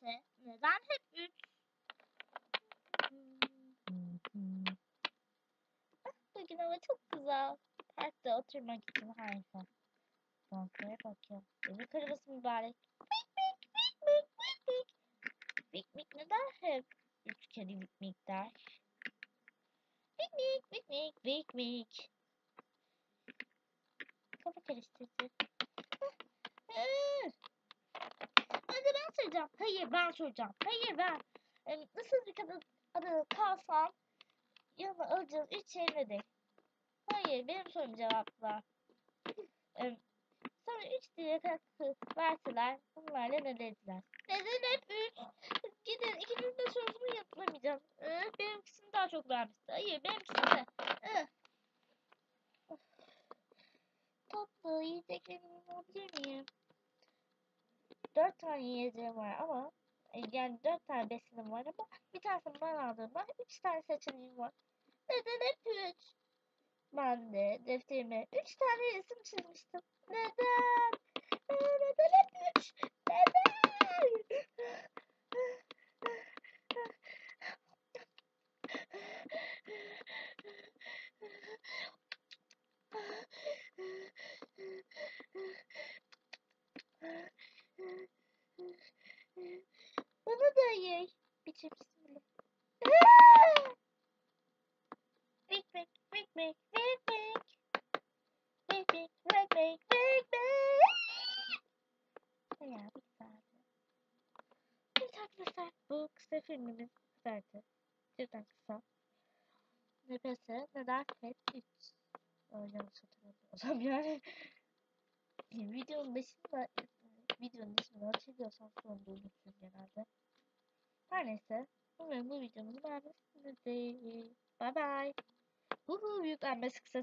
ise neden hep 3? Bugün hava çok güzel. Parkta oturmak için harika. Manzaraya bakıyorum. Bebek arabası mübarek. Mik mik neden hep 3 kere mik mik der? Mik mik. Kafa karıştırdı. Hadi ben soracağım. Hayır ben soracağım. Hayır ben. Nasıl bir kadın adını kalsam yanına alacağız 3 şey nedir? Hayır benim sorum cevapla. Sonra 3 diye hakkı verseler bunlarla ne dediler? Neden hep 3? Gidin ikiniz de sorumu yanıtlamayacağım. Benimkisini daha çok beğenmişti. Hayır benimkisini de. Tatlı yiyeceklerimi alabilir miyim? 4 tane yiyeceğim var ama yani 4 tane besinim var ama bir tanesini ben aldığımda 3 tane seçeneğim var. Neden hep 3? Ben de defterime 3 tane resim çizmiştim. Neden? Neden hep 3? Neden? Bana da ye. Bir cips bile. Big Mac, Big Mac, Big Mac. Big Mac, Big Mac, Big Mac. Ya bir saniye. Evet arkadaşlar bu kısa filmimiz güzeldi. Cidden kısa. Nefese neden hep 3? Yanlış hatırlamıyorsam yani. Videonun dışında hatırlıyorsam sonunda unuturum genelde. Her neyse. Umarım bu videomuzu beğenmişsinizdir. Bye bye. Büyüklenmesi kısa